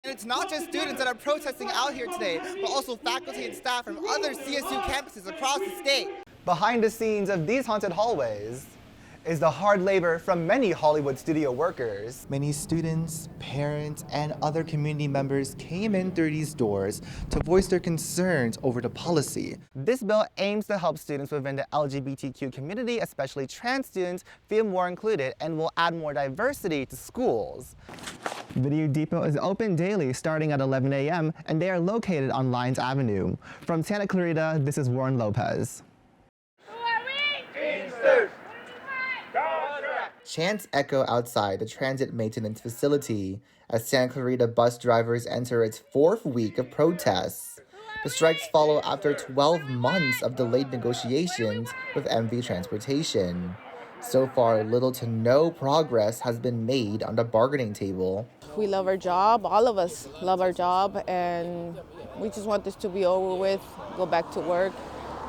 And it's not just students that are protesting out here today, but also faculty and staff from other CSU campuses across the state. Behind the scenes of these haunted hallways is the hard labor from many Hollywood studio workers. Many students, parents, and other community members came in through these doors to voice their concerns over the policy. This bill aims to help students within the LGBTQ community, especially trans students, feel more included and will add more diversity to schools. Video Depot is open daily starting at 11 a.m. and they are located on Lyons Avenue. From Santa Clarita, this is Warren Lopez. Chants echo outside the transit maintenance facility as Santa Clarita bus drivers enter its fourth week of protests. The strikes follow after 12 months of delayed negotiations with MV Transportation. So far, little to no progress has been made on the bargaining table. We love our job, all of us love our job, and we just want this to be over with, go back to work,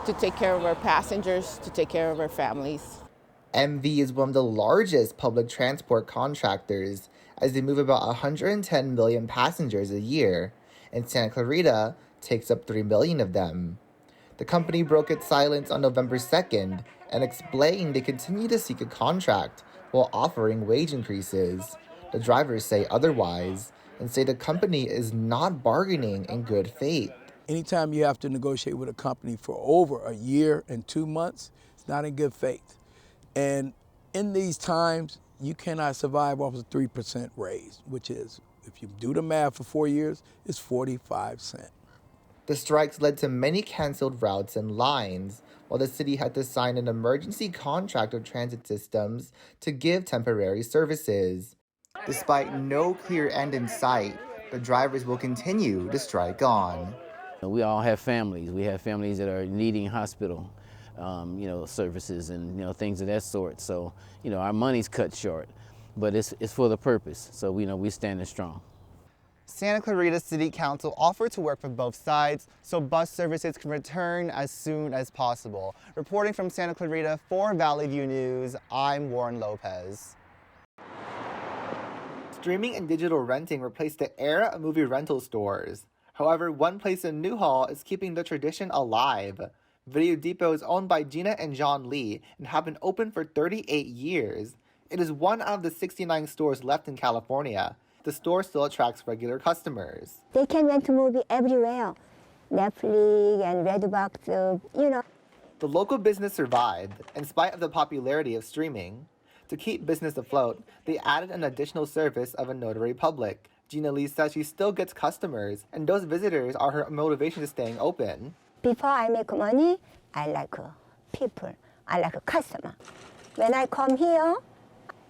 to take care of our passengers, to take care of our families. MV is one of the largest public transport contractors as they move about 110 million passengers a year, and Santa Clarita takes up 3 million of them. The company broke its silence on November 2nd and explained they continue to seek a contract while offering wage increases. The drivers say otherwise and say the company is not bargaining in good faith. Anytime you have to negotiate with a company for over a year and 2 months, it's not in good faith. And in these times, you cannot survive off a 3% raise, which is, if you do the math for 4 years, it's 45 cents. The strikes led to many canceled routes and lines, while the city had to sign an emergency contract with transit systems to give temporary services. Despite no clear end in sight, the drivers will continue to strike on. We all have families. We have families that are needing hospital services and, things of that sort. So, our money's cut short, but it's for the purpose. So, we standing strong. Santa Clarita City Council offered to work for both sides so bus services can return as soon as possible. Reporting from Santa Clarita for Valley View News, I'm Warren Lopez. Streaming and digital renting replaced the era of movie rental stores. However, one place in Newhall is keeping the tradition alive. Video Depot is owned by Gina and John Lee and have been open for 38 years. It is one out of the 69 stores left in California. The store still attracts regular customers. They can rent a movie everywhere. Netflix and Redbox, The local business survived in spite of the popularity of streaming. To keep business afloat, they added an additional service of a notary public. Gina Lee says she still gets customers, and those visitors are her motivation to staying open. Before I make money, I like people. I like a customer. When I come here,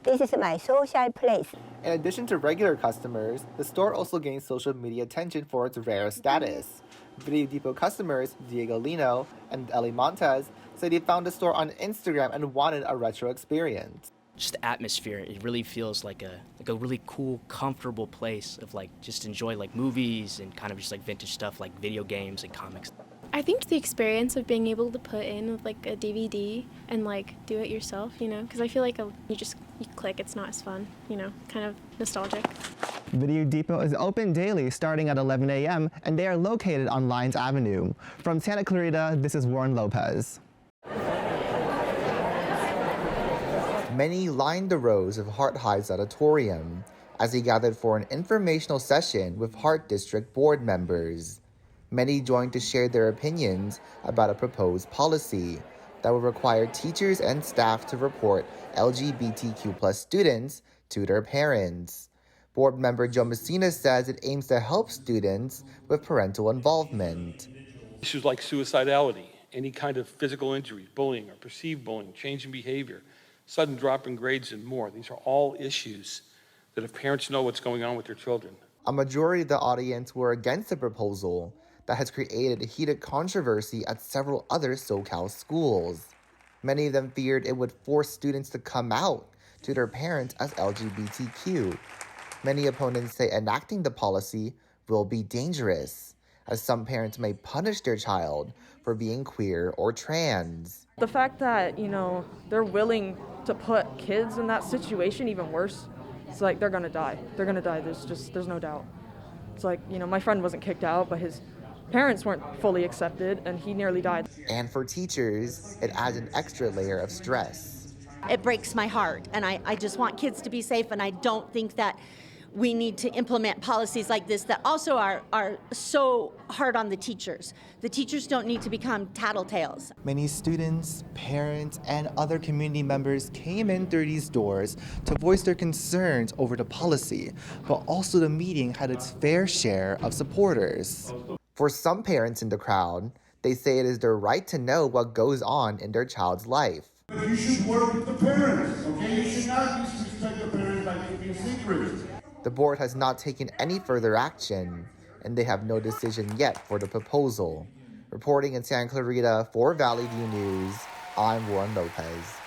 this is my social place. In addition to regular customers, the store also gains social media attention for its rare status. Video Depot customers Diego Lino and Ellie Montez say they found the store on Instagram and wanted a retro experience. Just the atmosphere, it really feels like a really cool, comfortable place of just enjoy movies and kind of just vintage stuff like video games and comics. I think the experience of being able to put in with a DVD and do it yourself, because I feel like you click, it's not as fun, kind of nostalgic. Video Depot is open daily starting at 11 a.m. and they are located on Lyons Avenue. From Santa Clarita, this is Warren Lopez. Many lined the rows of Hart High's auditorium as they gathered for an informational session with Hart District board members. Many joined to share their opinions about a proposed policy that would require teachers and staff to report LGBTQ+ students to their parents. Board member Joe Messina says it aims to help students with parental involvement. Issues like suicidality, any kind of physical injury, bullying or perceived bullying, change in behavior, sudden drop in grades, and more. These are all issues that if parents know what's going on with their children. A majority of the audience were against the proposal that has created a heated controversy at several other SoCal schools. Many of them feared it would force students to come out to their parents as LGBTQ. Many opponents say enacting the policy will be dangerous, as some parents may punish their child for being queer or trans. The fact that, they're willing to put kids in that situation even worse, it's they're gonna die. They're gonna die, there's no doubt. It's like, you know, my friend wasn't kicked out, but his parents weren't fully accepted, and he nearly died. And for teachers, it adds an extra layer of stress. It breaks my heart, and I just want kids to be safe, and I don't think that we need to implement policies like this that also are so hard on the teachers. The teachers don't need to become tattletales. Many students, parents, and other community members came in through these doors to voice their concerns over the policy, but also the meeting had its fair share of supporters. For some parents in the crowd, they say it is their right to know what goes on in their child's life. You should work with the parents, okay? You should not disrespect the parents by keeping secrets. The board has not taken any further action, and they have no decision yet for the proposal. Reporting in Santa Clarita for Valley View News, I'm Warren Lopez.